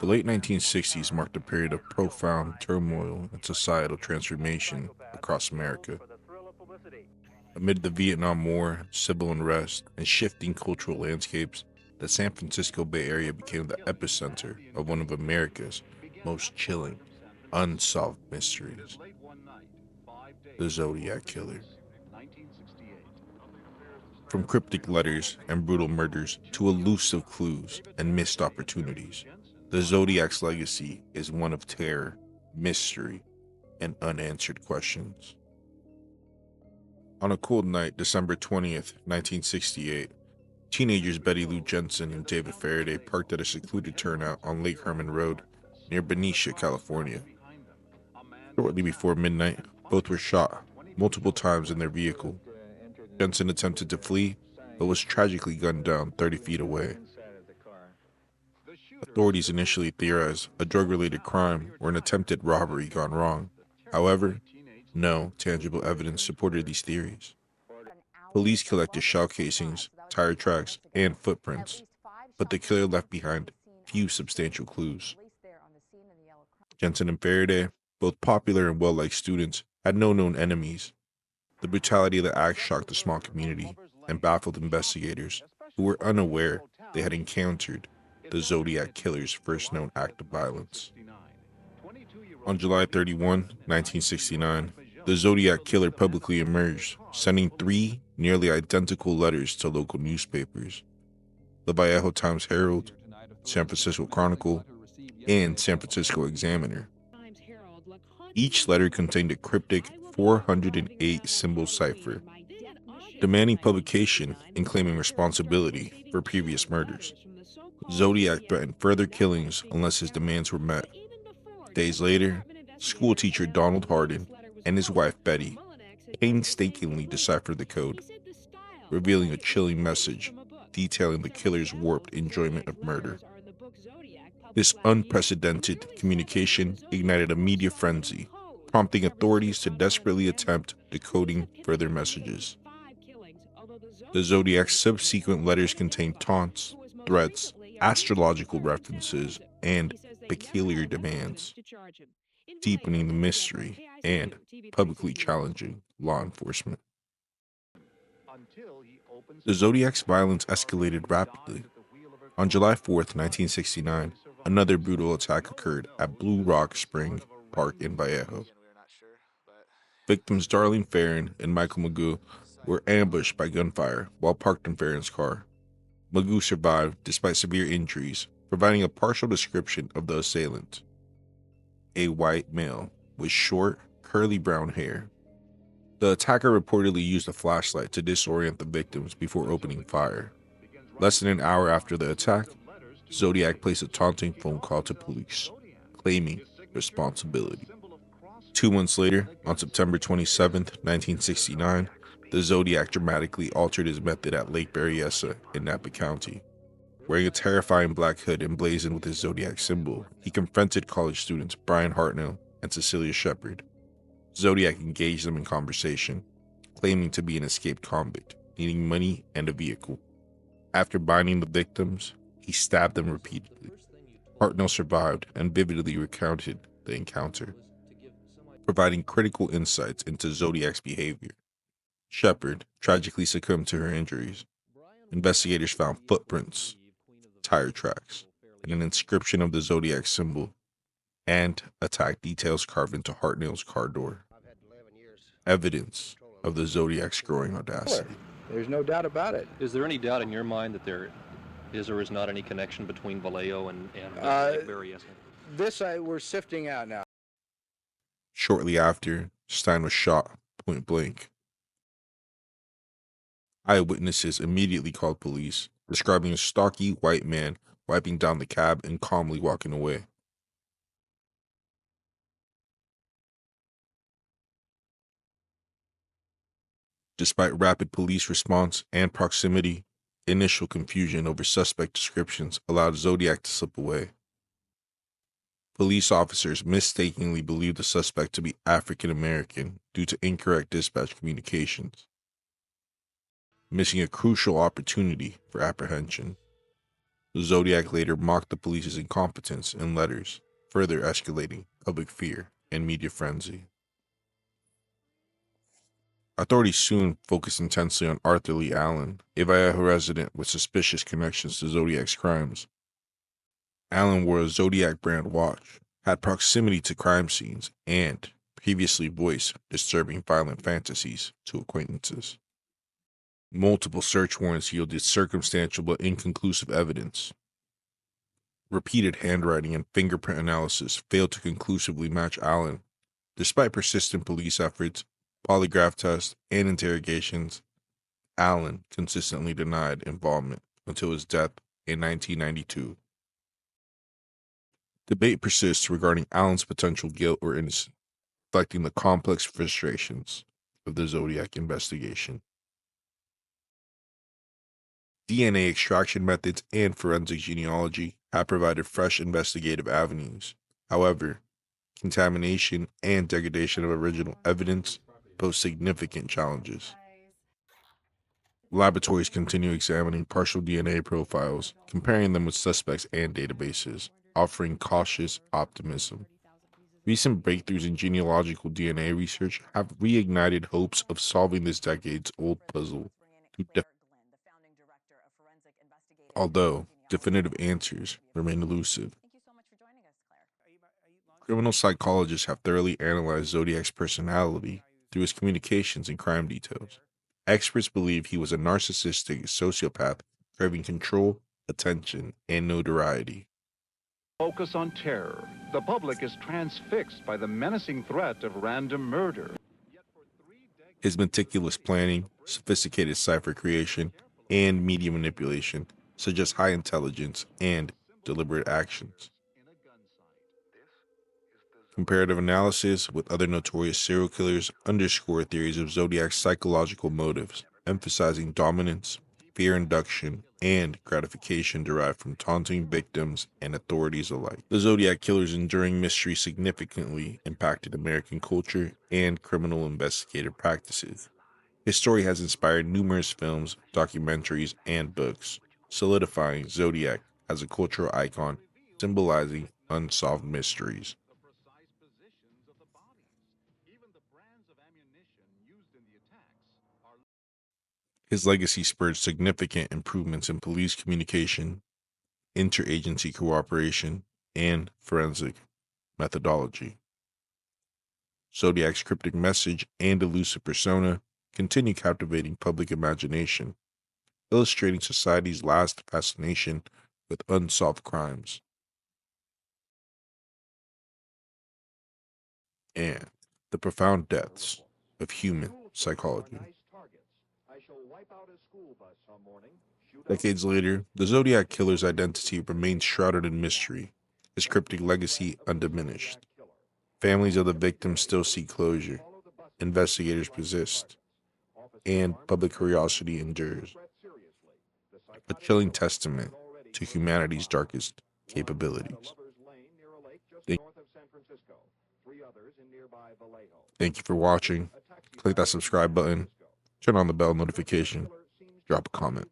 The late 1960s marked a period of profound turmoil and societal transformation across America. Amid the Vietnam War, civil unrest, and shifting cultural landscapes, the San Francisco Bay Area became the epicenter of one of America's most chilling, unsolved mysteries: the Zodiac Killer. From cryptic letters and brutal murders to elusive clues and missed opportunities, the Zodiac's legacy is one of terror, mystery, and unanswered questions. On a cold night, December 20th, 1968, teenagers Betty Lou Jensen and David Faraday parked at a secluded turnout on Lake Herman Road near Benicia, California. Shortly before midnight, both were shot multiple times in their vehicle. Jensen attempted to flee, but was tragically gunned down 30 feet away. Authorities initially theorized a drug-related crime or an attempted robbery gone wrong. However, no tangible evidence supported these theories. Police collected shell casings, tire tracks, and footprints, but the killer left behind few substantial clues. Jensen and Faraday, both popular and well-liked students, had no known enemies. The brutality of the act shocked the small community and baffled investigators who were unaware they had encountered the Zodiac Killer's first known act of violence. On July 31, 1969, the Zodiac Killer publicly emerged, sending 3 nearly identical letters to local newspapers: the Vallejo Times-Herald, San Francisco Chronicle, and San Francisco Examiner. Each letter contained a cryptic 408 symbol cipher, demanding publication and claiming responsibility for previous murders. Zodiac threatened further killings unless his demands were met. Days later, schoolteacher Donald Hardin and his wife Betty painstakingly deciphered the code, revealing a chilling message detailing the killer's warped enjoyment of murder. This unprecedented communication ignited a media frenzy, prompting authorities to desperately attempt decoding further messages. The Zodiac's subsequent letters contained taunts, threats, astrological references, and peculiar demands, deepening the mystery and publicly challenging law enforcement. The Zodiac's violence escalated rapidly. On July 4th, 1969, another brutal attack occurred at Blue Rock Spring Park in Vallejo. Victims Darlene Farron and Michael Magoo were ambushed by gunfire while parked in Farron's car. Magoo survived despite severe injuries, providing a partial description of the assailant: a white male with short, curly brown hair. The attacker reportedly used a flashlight to disorient the victims before opening fire. Less than an hour after the attack, Zodiac placed a taunting phone call to police, claiming responsibility. 2 months later, on September 27, 1969, the Zodiac dramatically altered his method at Lake Berryessa in Napa County. Wearing a terrifying black hood emblazoned with his Zodiac symbol, he confronted college students Brian Hartnell and Cecilia Shepard. Zodiac engaged them in conversation, claiming to be an escaped convict, needing money and a vehicle. After binding the victims, he stabbed them repeatedly. Hartnell survived and vividly recounted the encounter, providing critical insights into Zodiac's behavior. Shepard tragically succumbed to her injuries. Investigators found footprints, tire tracks, and an inscription of the Zodiac symbol, and attack details carved into Hartnell's car door. Evidence of the Zodiac's growing audacity. There's no doubt about it. Is there any doubt in your mind that there is or is not any connection between Vallejo and Berryessa? We're sifting out now. Shortly after, Stein was shot point blank. Eyewitnesses immediately called police, describing a stocky white man wiping down the cab and calmly walking away. Despite rapid police response and proximity, initial confusion over suspect descriptions allowed Zodiac to slip away. Police officers mistakenly believed the suspect to be African American due to incorrect dispatch communications, missing a crucial opportunity for apprehension. Zodiac later mocked the police's incompetence in letters, further escalating public fear and media frenzy. Authorities soon focused intensely on Arthur Leigh Allen, a Vallejo resident with suspicious connections to Zodiac's crimes. Allen wore a Zodiac brand watch, had proximity to crime scenes, and previously voiced disturbing violent fantasies to acquaintances. Multiple search warrants yielded circumstantial but inconclusive evidence. Repeated handwriting and fingerprint analysis failed to conclusively match Allen. Despite persistent police efforts, polygraph tests, and interrogations, Allen consistently denied involvement until his death in 1992. Debate persists regarding Allen's potential guilt or innocence, reflecting the complex frustrations of the Zodiac investigation. DNA extraction methods and forensic genealogy have provided fresh investigative avenues. However, contamination and degradation of original evidence pose significant challenges. Laboratories continue examining partial DNA profiles, comparing them with suspects and databases, offering cautious optimism. Recent breakthroughs in genealogical DNA research have reignited hopes of solving this decades-old puzzle. Although definitive answers remain elusive. Criminal psychologists have thoroughly analyzed Zodiac's personality through his communications and crime details. Experts believe he was a narcissistic sociopath craving control, attention, and notoriety. Focus on terror. The public is transfixed by the menacing threat of random murder. His meticulous planning, sophisticated cipher creation, and media manipulation suggest high intelligence and deliberate actions. Comparative analysis with other notorious serial killers underscore theories of Zodiac's psychological motives, emphasizing dominance, fear induction, and gratification derived from taunting victims and authorities alike. The Zodiac killer's enduring mystery significantly impacted American culture and criminal investigative practices. His story has inspired numerous films, documentaries, and books, solidifying Zodiac as a cultural icon symbolizing unsolved mysteries. His legacy spurred significant improvements in police communication, interagency cooperation, and forensic methodology. Zodiac's cryptic message and elusive persona continue captivating public imagination, illustrating society's last fascination with unsolved crimes. And the profound depths of human psychology. Decades later, the Zodiac killer's identity remains shrouded in mystery, his cryptic legacy undiminished. Families of the victims still seek closure, investigators persist, and public curiosity endures. A chilling testament to humanity's darkest capabilities. Thank you for watching. Click that subscribe button, turn on the bell notification, drop a comment.